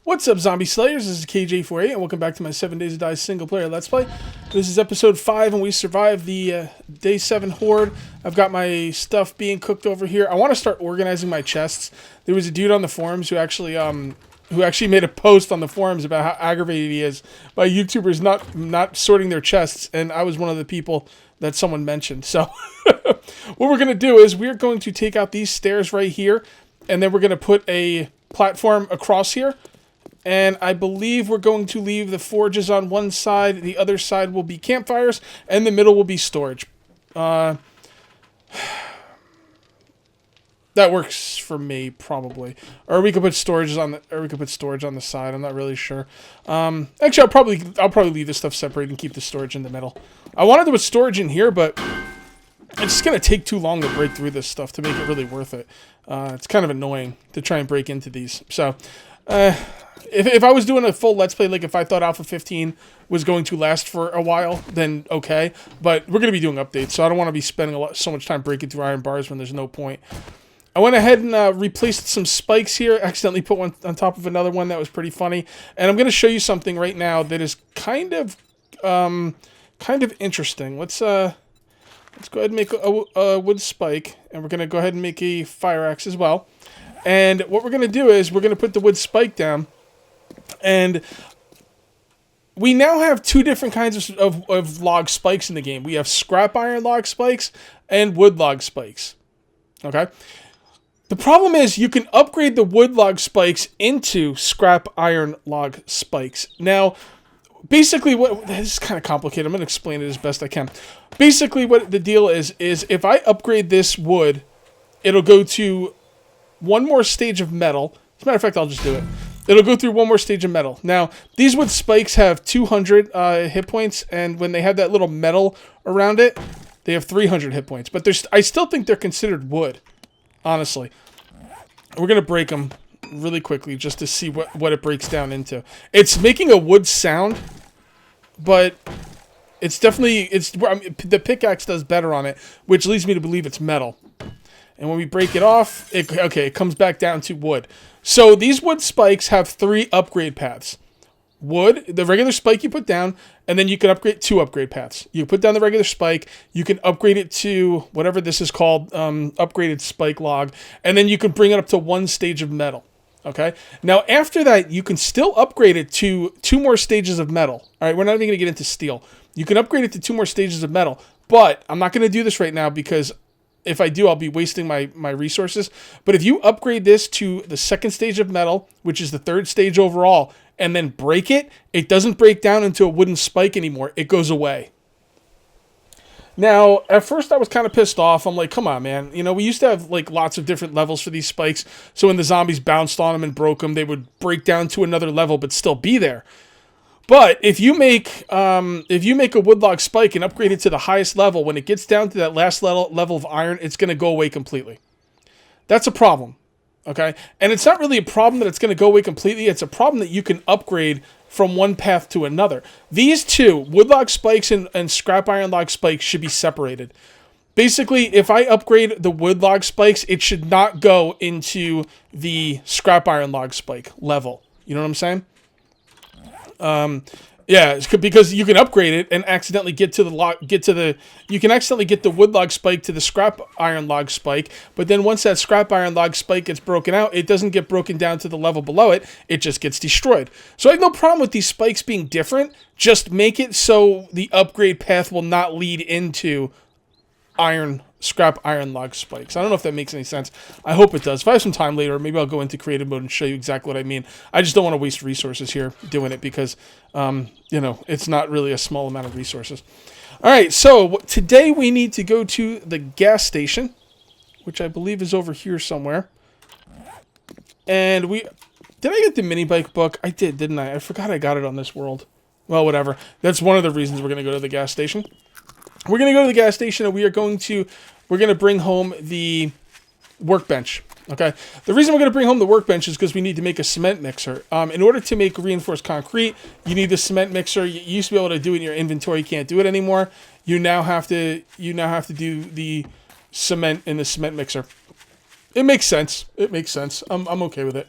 What's up, Zombie Slayers? This is KJ48, and welcome back to my 7 Days to Die single-player Let's Play. This is episode 5, and we survived the Day 7 horde. I've got my stuff being cooked over here. I want to start organizing my chests. There was a dude on the forums who actually made a post on the forums about how aggravated he is by YouTubers not sorting their chests, and I was one of the people that someone mentioned. So what we're going to do is we're going to take out these stairs right here, and then we're going to put a platform across here. And I believe we're going to leave the forges on one side, the other side will be campfires, and the middle will be storage. That works for me, probably. Or we could put storage on the side. I'm not really sure. Actually, I'll probably leave this stuff separate and keep the storage in the middle. I wanted to put storage in here, but it's just gonna take too long to break through this stuff to make it really worth it. It's kind of annoying to try and break into these. So, if I was doing a full Let's Play, like if I thought Alpha 15 was going to last for a while, then okay. But we're going to be doing updates, so I don't want to be spending so much time breaking through iron bars when there's no point. I went ahead and replaced some spikes here. Accidentally put one on top of another one. That was pretty funny. And I'm going to show you something right now that is kind of interesting. Let's go ahead and make a wood spike, and we're going to go ahead and make a fire axe as well. And what we're going to do is we're going to put the wood spike down. And we now have two different kinds of log spikes in the game. We have scrap iron log spikes and wood log spikes. Okay? The problem is you can upgrade the wood log spikes into scrap iron log spikes. Now, basically, this is kind of complicated. I'm going to explain it as best I can. Basically, what the deal is if I upgrade this wood, it'll go to one more stage of metal. As a matter of fact, I'll just do it. It'll go through one more stage of metal. Now, these wood spikes have 200 hit points, and when they have that little metal around it, they have 300 hit points. But I still think they're considered wood, honestly. We're going to break them really quickly just to see what it breaks down into. It's making a wood sound, but it's definitely... the pickaxe does better on it, which leads me to believe it's metal. And when we break it off, it comes back down to wood. So these wood spikes have 3 upgrade paths. Wood, the regular spike you put down, and then you can upgrade 2 upgrade paths. You put down the regular spike, you can upgrade it to whatever this is called, upgraded spike log, and then you can bring it up to 1 stage of metal. Okay? Now, after that, you can still upgrade it to 2 more stages of metal. All right, we're not even going to get into steel. You can upgrade it to 2 more stages of metal, but I'm not going to do this right now because if I do, I'll be wasting my resources. But if you upgrade this to the 2nd stage of metal, which is the 3rd stage overall, and then break it, it doesn't break down into a wooden spike anymore. It goes away. Now, at first I was kind of pissed off. I'm like, come on, man. You know, we used to have like lots of different levels for these spikes. So when the zombies bounced on them and broke them, they would break down to another level but still be there. But if you make a wood log spike and upgrade it to the highest level, when it gets down to that last level of iron, it's going to go away completely. That's a problem, okay? And it's not really a problem that it's going to go away completely. It's a problem that you can upgrade from one path to another. These two, wood log spikes and scrap iron log spikes, should be separated. Basically, if I upgrade the wood log spikes, it should not go into the scrap iron log spike level. You know what I'm saying? Yeah, because you can upgrade it and accidentally you can accidentally get the wood log spike to the scrap iron log spike, but then once that scrap iron log spike gets broken out, it doesn't get broken down to the level below it, it just gets destroyed. So I have no problem with these spikes being different, just make it so the upgrade path will not lead into scrap iron log spikes. I don't know if that makes any sense. I hope it does. If I have some time later, maybe I'll go into creative mode and show you exactly what I mean. I just don't want to waste resources here doing it because, you know, it's not really a small amount of resources. All right, so today we need to go to the gas station, which I believe is over here somewhere. And did I get the mini bike book? I did, didn't I? I forgot I got it on this world. Well, whatever. That's one of the reasons we're going to go to the gas station. We're going to go to the gas station and we're going to bring home the workbench. Okay. The reason we're going to bring home the workbench is because we need to make a cement mixer. In order to make reinforced concrete, you need the cement mixer. You used to be able to do it in your inventory. You can't do it anymore. You now have to do the cement in the cement mixer. It makes sense. I'm okay with it.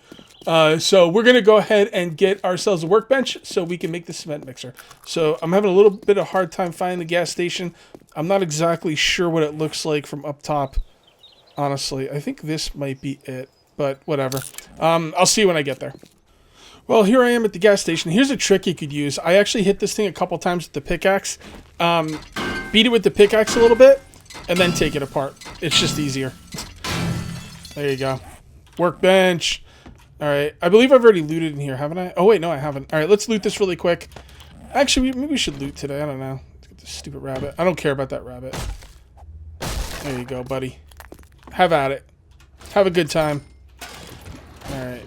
So we're going to go ahead and get ourselves a workbench so we can make the cement mixer. So I'm having a little bit of hard time finding the gas station. I'm not exactly sure what it looks like from up top. Honestly, I think this might be it, but whatever. I'll see when I get there. Well, here I am at the gas station. Here's a trick you could use. I actually hit this thing a couple times with the pickaxe. Beat it with the pickaxe a little bit, and then take it apart. It's just easier. There you go. Workbench. All right. I believe I've already looted in here, haven't I? Oh, wait, no, I haven't. All right, let's loot this really quick. Actually, maybe we should loot today. I don't know. Let's get this stupid rabbit. I don't care about that rabbit. There you go, buddy. Have at it. Have a good time. All right.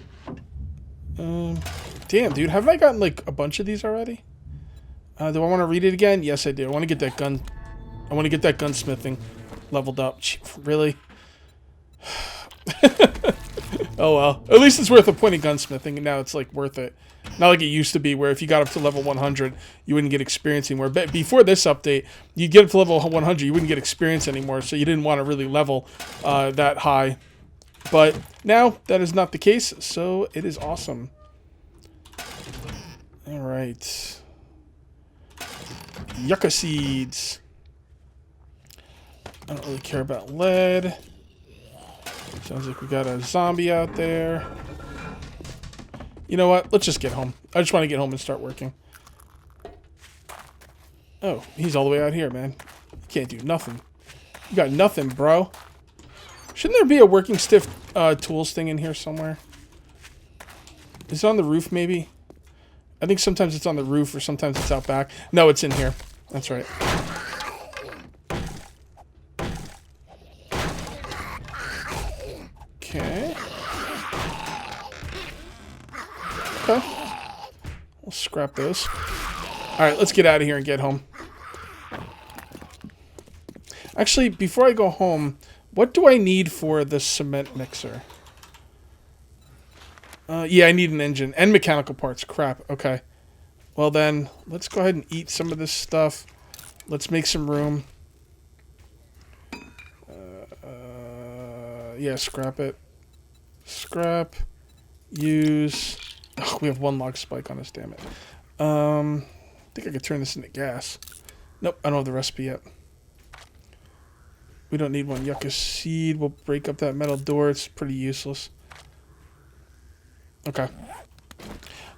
Damn, dude. Haven't I gotten, like, a bunch of these already? Do I want to read it again? Yes, I do. I want to get that gun. I want to get that gunsmithing leveled up. Really? Oh, well. At least it's worth a point of gunsmithing, and now it's, like, worth it. Not like it used to be, where if you got up to level 100, you wouldn't get experience anymore. But before this update, you'd get up to level 100, you wouldn't get experience anymore, so you didn't want to really level that high. But now, that is not the case, so it is awesome. Alright. Yucca seeds. I don't really care about lead. Sounds like we got a zombie out there. You know what? Let's just get home. I just want to get home and start working. Oh, he's all the way out here, man. You can't do nothing. You got nothing, bro. Shouldn't there be a working stiff tools thing in here somewhere? Is it on the roof, maybe? I think sometimes it's on the roof or sometimes it's out back. No, it's in here. That's right. Okay. Okay. We'll scrap those. Alright, let's get out of here and get home. Actually, before I go home, what do I need for the cement mixer? Yeah, I need an engine and mechanical parts. Crap. Okay. Well then, let's go ahead and eat some of this stuff. Let's make some room. Yeah, scrap it. Scrap. Use. Oh, we have one log spike on us, damn it. I think I could turn this into gas. Nope, I don't have the recipe yet. We don't need one yucca seed. We'll break up that metal door. It's pretty useless. Okay.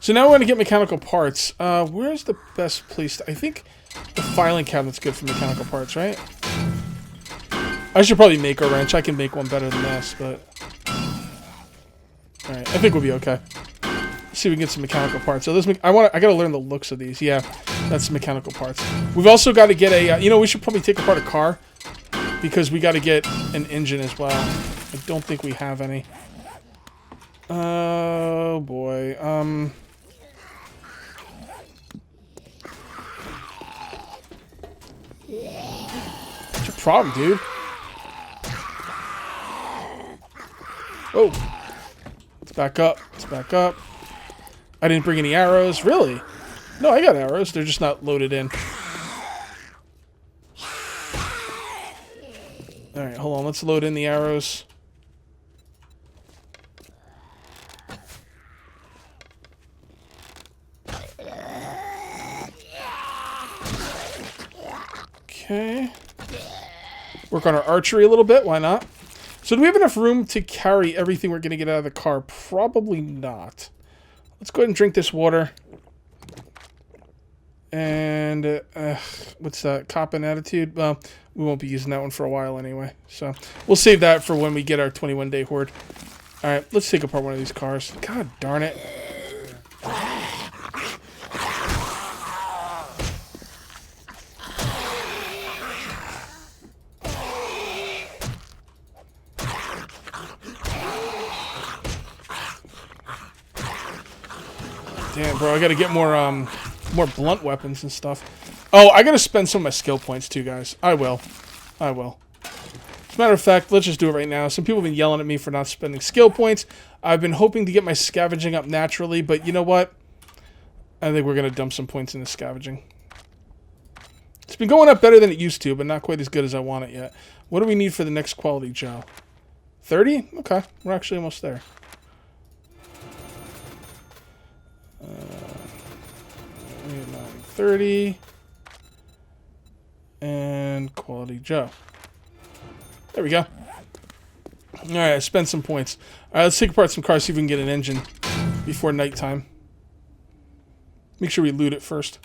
So now we're going to get mechanical parts. Where's the best place? I think the filing cabinet's good for mechanical parts, right? I should probably make a wrench. I can make one better than this, but... Alright, I think we'll be okay. Let's see if we can get some mechanical parts. So this, I gotta learn the looks of these. Yeah, that's mechanical parts. We've also got to get a... you know, we should probably take apart a car, because we got to get an engine as well. I don't think we have any. Oh, boy. What's your problem, dude? Oh. Let's back up. Let's back up. I didn't bring any arrows. Really? No, I got arrows. They're just not loaded in. Alright, hold on. Let's load in the arrows. Okay. Work on our archery a little bit. Why not? So do we have enough room to carry everything we're going to get out of the car? Probably not. Let's go ahead and drink this water. And, what's that? Cop and attitude? Well, we won't be using that one for a while anyway. So we'll save that for when we get our 21-day horde. Alright, let's take apart one of these cars. God darn it. Damn, bro, I gotta get more blunt weapons and stuff. Oh, I gotta spend some of my skill points too, guys. I will. I will. As a matter of fact, let's just do it right now. Some people have been yelling at me for not spending skill points. I've been hoping to get my scavenging up naturally, but you know what? I think we're gonna dump some points into scavenging. It's been going up better than it used to, but not quite as good as I want it yet. What do we need for the next quality Joe? 30? Okay, we're actually almost there. 30. And Quality Joe. There we go. Alright, I spent some points. Alright, let's take apart some cars, see if we can get an engine before nighttime. Make sure we loot it first.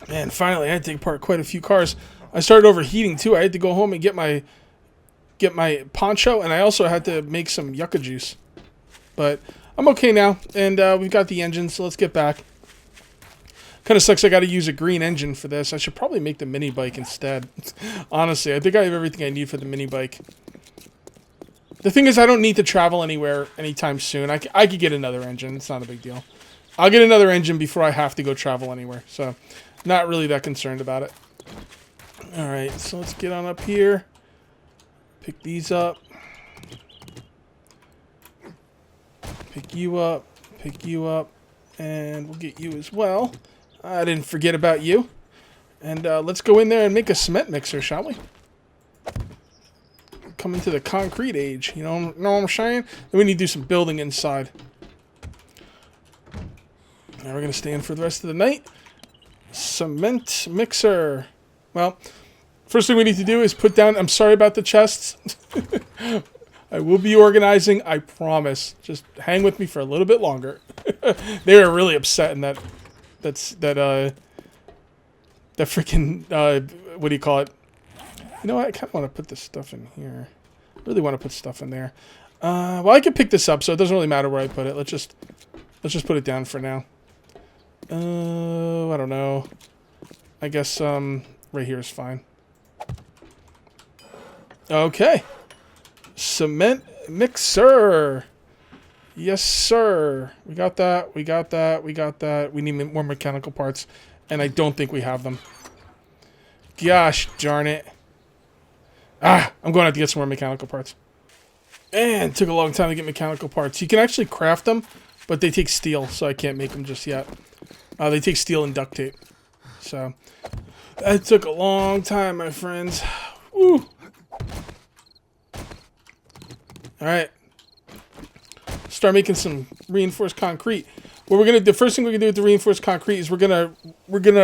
Man, finally, I had to take apart quite a few cars. I started overheating too. I had to go home and get my poncho, and I also had to make some yucca juice. But I'm okay now, and we've got the engine, so let's get back. Kind of sucks I got to use a green engine for this. I should probably make the mini bike instead. Honestly, I think I have everything I need for the mini bike. The thing is, I don't need to travel anywhere anytime soon. I could get another engine. It's not a big deal. I'll get another engine before I have to go travel anywhere. So, not really that concerned about it. Alright, so let's get on up here. Pick these up. Pick you up. Pick you up. And we'll get you as well. I didn't forget about you. And let's go in there and make a cement mixer, shall we? Coming to the concrete age, you know what I'm saying? Then we need to do some building inside. Now we're going to stay in for the rest of the night. Cement mixer. Well, first thing we need to do is put down... I'm sorry about the chests. I will be organizing, I promise. Just hang with me for a little bit longer. They were really upset in that freaking, what do you call it? You know what? I kind of want to put this stuff in here. I really want to put stuff in there. Well, I can pick this up, so it doesn't really matter where I put it. Let's just put it down for now. I don't know. I guess right here is fine. Okay. Cement mixer. Yes, sir. We got that. We got that. We got that. We need more mechanical parts, and I don't think we have them. Gosh darn it. I'm going to have to get some more mechanical parts. And it took a long time to get mechanical parts. You can actually craft them, but they take steel, so I can't make them just yet. They take steel and duct tape. So, that took a long time, my friends. Woo! Alright. Start making some reinforced concrete. The first thing we're gonna do with the reinforced concrete is we're gonna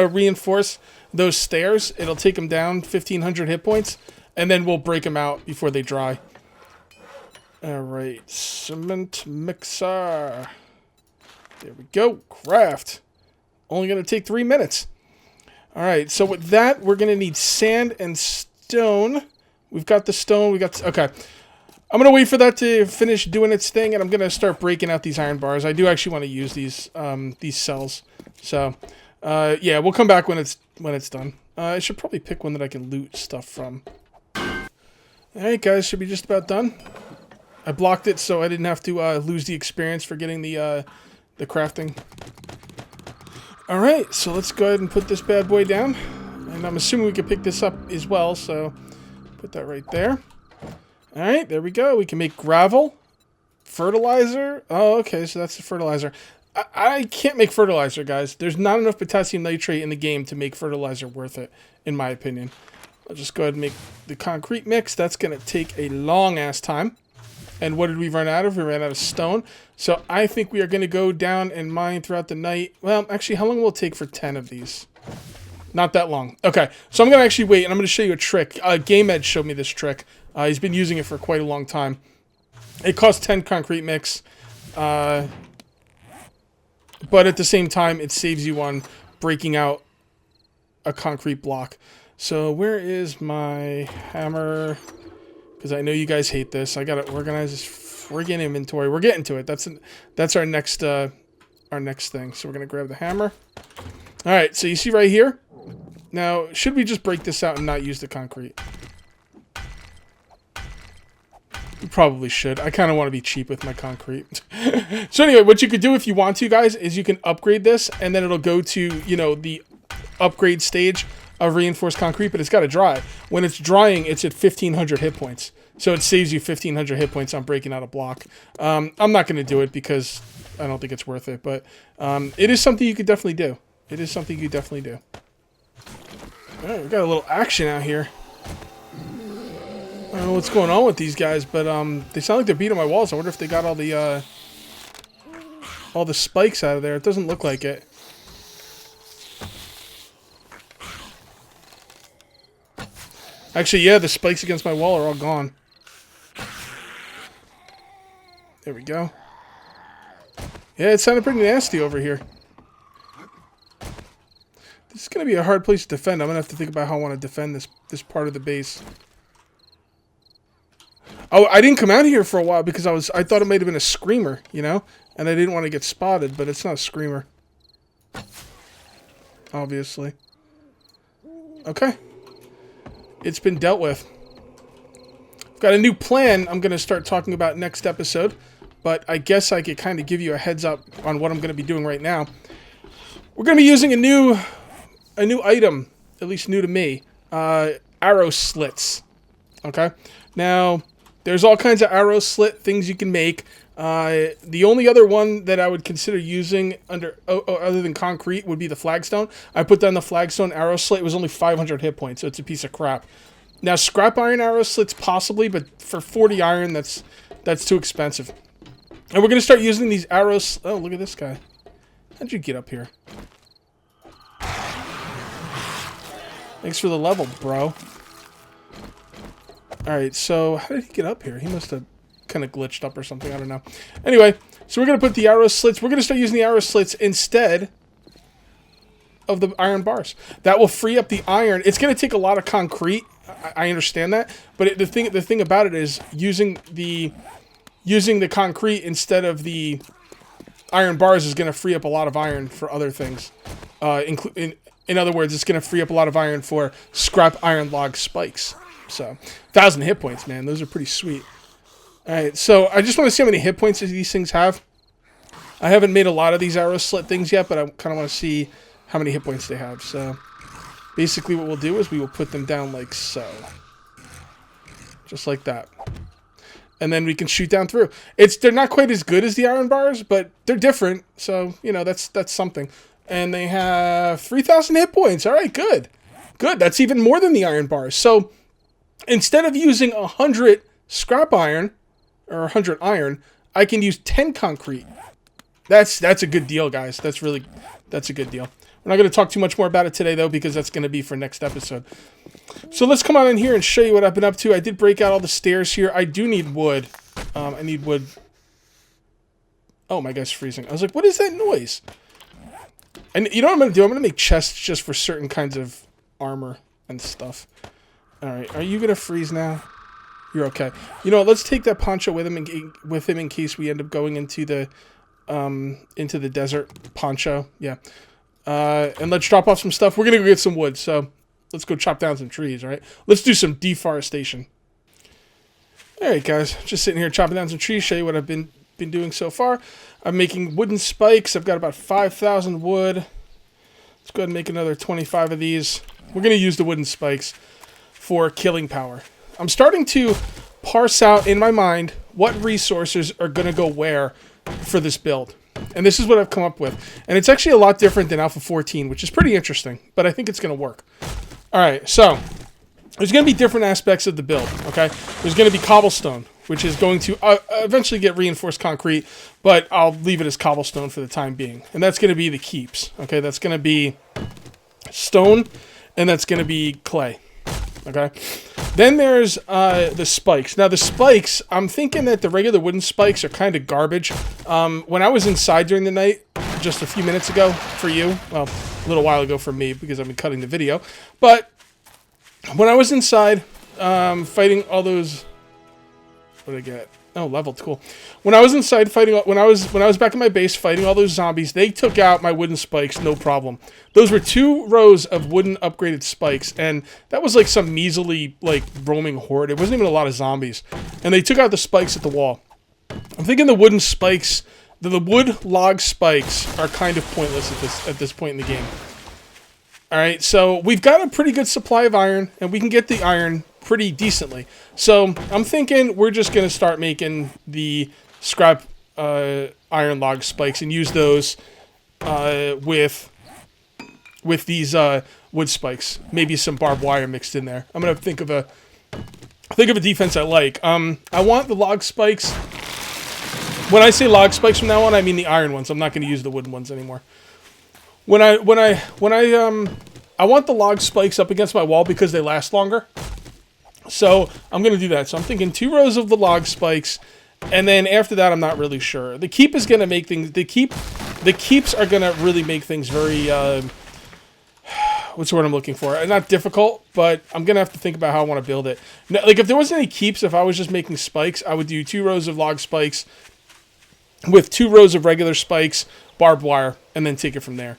reinforce those stairs. It'll take them down 1,500 hit points, and then we'll break them out before they dry. All right, cement mixer. There we go. Craft. Only gonna take 3 minutes. All right. So with that, we're gonna need sand and stone. We've got the stone. Okay. I'm going to wait for that to finish doing its thing, and I'm going to start breaking out these iron bars. I do actually want to use these cells. So, yeah, we'll come back when it's done. I should probably pick one that I can loot stuff from. Alright, guys, should be just about done. I blocked it so I didn't have to lose the experience for getting the crafting. Alright, so let's go ahead and put this bad boy down. And I'm assuming we can pick this up as well, so put that right there. Alright, there we go. We can make gravel. Fertilizer. Oh, okay, so that's the fertilizer. I can't make fertilizer, guys. There's not enough potassium nitrate in the game to make fertilizer worth it, in my opinion. I'll just go ahead and make the concrete mix. That's going to take a long-ass time. And what did we run out of? We ran out of stone. So I think we are going to go down and mine throughout the night. Well, actually, how long will it take for 10 of these? Not that long. Okay, so I'm going to actually wait, and I'm going to show you a trick. Game Edge showed me this trick. He's been using it for quite a long time. It costs 10 concrete mix. But at the same time, it saves you on breaking out a concrete block. So where is my hammer? Because I know you guys hate this. I got to organize this friggin' inventory. We're getting to it. That's our next thing. So we're going to grab the hammer. All right, so you see right here? Now, should we just break this out and not use the concrete? We probably should. I kind of want to be cheap with my concrete. So anyway, what you could do if you want to, guys, is you can upgrade this, and then it'll go to, you know, the upgrade stage of reinforced concrete, but it's got to dry. When it's drying, it's at 1,500 hit points. So it saves you 1,500 hit points on breaking out a block. I'm not going to do it because I don't think it's worth it, but it is something you could definitely do. It is something you could definitely do. All right, we got a little action out here. I don't know what's going on with these guys, but they sound like they're beating my walls. I wonder if they got all the spikes out of there. It doesn't look like it. Actually, yeah, the spikes against my wall are all gone. There we go. Yeah, it sounded pretty nasty over here. This is going to be a hard place to defend. I'm going to have to think about how I want to defend this part of the base. Oh, I didn't come out here for a while because I thought it might have been a screamer, you know? And I didn't want to get spotted, but it's not a screamer. Obviously. Okay. It's been dealt with. I've got a new plan I'm going to start talking about next episode, but I guess I could kind of give you a heads up on what I'm going to be doing right now. We're going to be using a new item, at least new to me, arrow slits. Okay? Now, there's all kinds of arrow slit things you can make. The only other one that I would consider using other than concrete would be the flagstone. I put down the flagstone arrow slit. It was only 500 hit points, so it's a piece of crap. Now, scrap iron arrow slits possibly, but for 40 iron, that's too expensive. And we're going to start using these arrows. Oh, look at this guy. How'd you get up here? Thanks for the level, bro. Alright, so how did he get up here? He must have kind of glitched up or something. I don't know. Anyway, so we're going to put the arrow slits. We're going to start using the arrow slits instead of the iron bars. That will free up the iron. It's going to take a lot of concrete. I understand that. But the thing about it is using the concrete instead of the iron bars is going to free up a lot of iron for other things. In other words, it's going to free up a lot of iron for scrap iron log spikes. So, 1,000 hit points, man. Those are pretty sweet. Alright, so I just want to see how many hit points these things have. I haven't made a lot of these arrow slit things yet, but I kind of want to see how many hit points they have. So, basically what we'll do is we will put them down like so. Just like that. And then we can shoot down through. They're not quite as good as the iron bars, but they're different. So, you know, that's something. And they have 3,000 hit points. Alright, good. Good, that's even more than the iron bars. So, instead of using 100 scrap iron, or 100 iron, I can use 10 concrete. That's a good deal, guys. That's a good deal. We're not going to talk too much more about it today, though, because that's going to be for next episode. So let's come on in here and show you what I've been up to. I did break out all the stairs here. I do need wood. I need wood. Oh, my guy's freezing. I was like, what is that noise? And you know what I'm going to do? I'm going to make chests just for certain kinds of armor and stuff. Alright, are you going to freeze now? You're okay. You know what, let's take that poncho with him in case we end up going into the desert poncho. Yeah. And let's drop off some stuff. We're going to go get some wood, so let's go chop down some trees, alright? Let's do some deforestation. Alright, guys. Just sitting here chopping down some trees, show you what I've been doing so far. I'm making wooden spikes. I've got about 5,000 wood. Let's go ahead and make another 25 of these. We're going to use the wooden spikes for killing power. I'm starting to parse out in my mind what resources are going to go where for this build. And this is what I've come up with. And it's actually a lot different than Alpha 14, which is pretty interesting. But I think it's going to work. Alright, so there's going to be different aspects of the build, okay? There's going to be cobblestone, which is going to eventually get reinforced concrete, but I'll leave it as cobblestone for the time being. And that's going to be the keeps, okay? That's going to be stone, and that's going to be clay, okay? Then there's the spikes. Now, the spikes, I'm thinking that the regular wooden spikes are kind of garbage. When I was inside during the night, just a few minutes ago for you, well, a little while ago for me because I've been cutting the video, but when I was inside fighting all those... What did I get? Oh, leveled, cool. When I was inside fighting, when I was back in my base fighting all those zombies, they took out my wooden spikes, no problem. Those were 2 rows of wooden upgraded spikes, and that was like some measly, like, roaming horde. It wasn't even a lot of zombies. And they took out the spikes at the wall. I'm thinking the wooden spikes, the wood log spikes are kind of pointless at this point in the game. Alright, so we've got a pretty good supply of iron, and we can get the iron pretty decently. So I'm thinking we're just going to start making the scrap iron log spikes and use those with these wood spikes. Maybe some barbed wire mixed in there. I'm going to think of a defense I like. I want the log spikes. When I say log spikes from now on, I mean the iron ones. I'm not going to use the wooden ones anymore. I want the log spikes up against my wall because they last longer. So I'm going to do that. So I'm thinking 2 rows of the log spikes, and then after that, I'm not really sure. The keep is going to make things. The keeps are going to really make things very. What's the word I'm looking for? Not difficult, but I'm going to have to think about how I want to build it. Now, like, if there wasn't any keeps, if I was just making spikes, I would do 2 rows of log spikes with 2 rows of regular spikes, barbed wire, and then take it from there.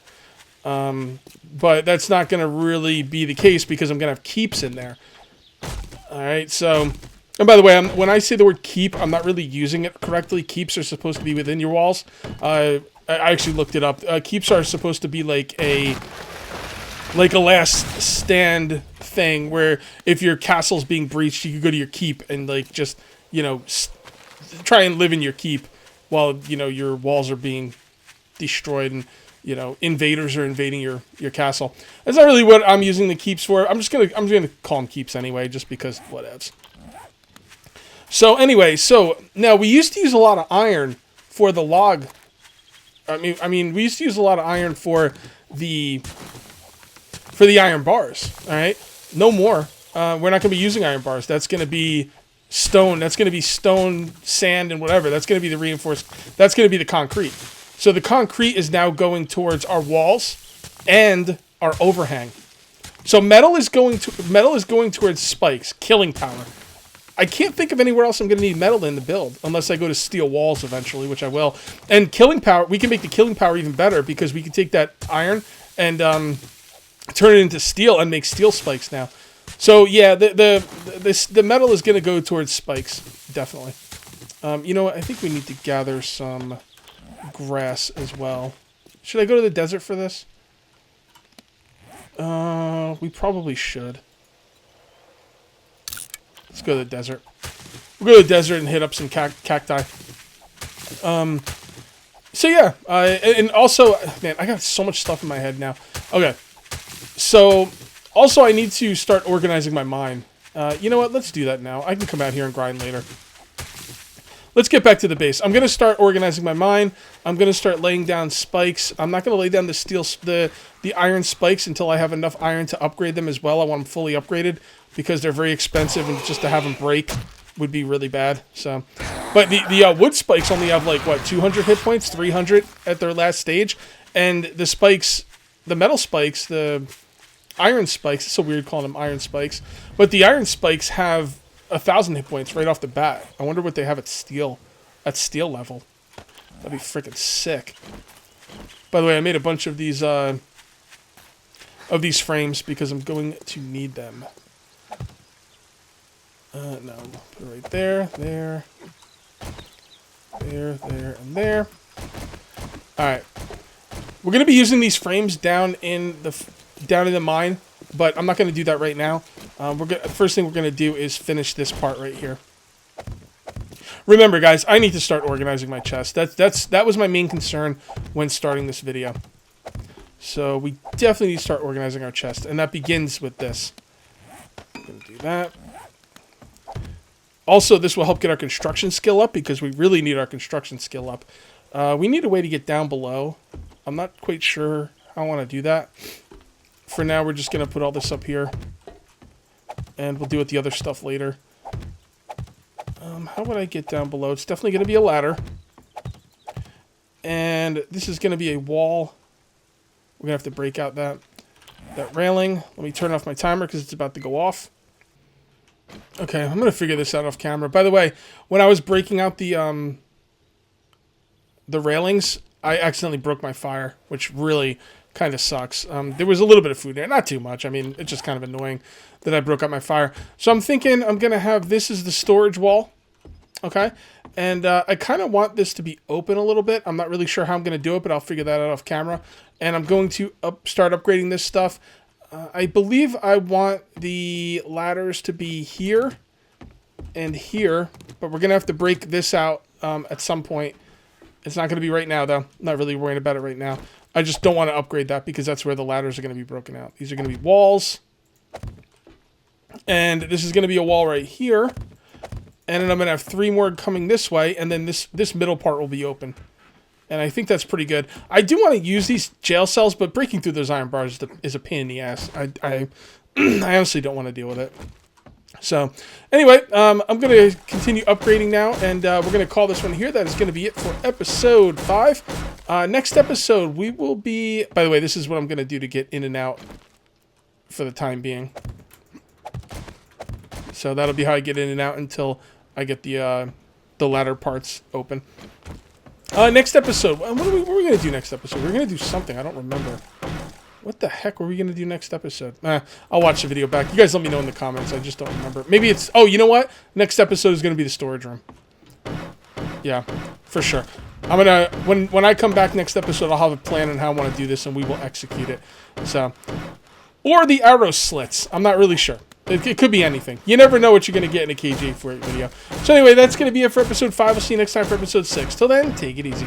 But that's not going to really be the case because I'm going to have keeps in there. All right, so... And by the way, when I say the word keep, I'm not really using it correctly. Keeps are supposed to be within your walls. I actually looked it up. Keeps are supposed to be like a last stand thing where if your castle's being breached, you can go to your keep and like just, you know, try and live in your keep while, you know, your walls are being destroyed and, you know, invaders are invading your castle. That's not really what I'm using the keeps for. I'm just gonna call them keeps anyway, just because whatevs. So anyway, so now we used to use a lot of iron for the log. I mean, we used to use a lot of iron for the iron bars. All right, no more. We're not going to be using iron bars. That's going to be stone. That's going to be stone, sand, and whatever. That's going to be the reinforced. That's going to be the concrete. So the concrete is now going towards our walls and our overhang. So metal is going towards spikes, killing power. I can't think of anywhere else I'm going to need metal in the build, unless I go to steel walls eventually, which I will. And killing power, we can make the killing power even better, because we can take that iron and turn it into steel and make steel spikes now. So yeah, the metal is going to go towards spikes, definitely. You know what? I think we need to gather some grass as well. Should I go to the desert for this? We probably should. Let's go to the desert. We'll go to the desert and hit up some cacti. So yeah, and also, man, I got so much stuff in my head now. Okay, so also I need to start organizing my mine. You know what? Let's do that now. I can come out here and grind later. Let's get back to the base. I'm gonna start organizing my mine. I'm gonna start laying down spikes. I'm not gonna lay down the iron spikes until I have enough iron to upgrade them as well. I want them fully upgraded, because they're very expensive, and just to have them break would be really bad. So, but the wood spikes only have like what, 200 hit points, 300 at their last stage, and the spikes, the metal spikes, the iron spikes. It's so weird calling them iron spikes, but the iron spikes have 1,000 hit points right off the bat. I wonder what they have at steel level. That'd be freaking sick. By the way, I made a bunch of these frames because I'm going to need them. No, put it right there, there, and there. All right, we're gonna be using these frames down in the mine, but I'm not gonna do that right now. First thing we're gonna do is finish this part right here. Remember, guys, I need to start organizing my chest. That was my main concern when starting this video. So we definitely need to start organizing our chest, and that begins with this. I'm gonna do that. Also, this will help get our construction skill up, because we really need our construction skill up. We need a way to get down below. I'm not quite sure how I want to do that. For now, we're just going to put all this up here, and we'll deal with the other stuff later. How would I get down below? It's definitely going to be a ladder. And this is going to be a wall. We're going to have to break out that railing. Let me turn off my timer because it's about to go off. Okay, I'm going to figure this out off camera. By the way, when I was breaking out the railings, I accidentally broke my fire, which really kind of sucks. There was a little bit of food there, not too much. I mean, it's just kind of annoying that I broke out my fire. So I'm thinking I'm going to have this as the storage wall, okay? And I kind of want this to be open a little bit. I'm not really sure how I'm going to do it, but I'll figure that out off camera. And I'm going to start upgrading this stuff. I believe I want the ladders to be here and here, but we're going to have to break this out at some point. It's not going to be right now, though. I'm not really worrying about it right now. I just don't want to upgrade that because that's where the ladders are going to be broken out. These are going to be walls. And this is going to be a wall right here. And then I'm going to have 3 more coming this way, and then this middle part will be open. And I think that's pretty good. I do want to use these jail cells, but breaking through those iron bars is a pain in the ass. I honestly don't want to deal with it. So, anyway, I'm going to continue upgrading now, and we're going to call this one here. That is going to be it for episode 5. Next episode, we will be... By the way, this is what I'm going to do to get in and out for the time being. So that'll be how I get in and out until I get the ladder parts open. Next episode, what are we going to do next episode? We're going to do something. I don't remember. What the heck were we going to do next episode? I'll watch the video back. You guys let me know in the comments. I just don't remember. Maybe it's... Oh, you know what? Next episode is going to be the storage room. Yeah, for sure. I'm going to... When I come back next episode, I'll have a plan on how I want to do this, and we will execute it. So... Or the arrow slits. I'm not really sure. It could be anything. You never know what you're going to get in a KJ4 video. So anyway, that's going to be it for episode 5. We'll see you next time for episode 6. Till then, take it easy.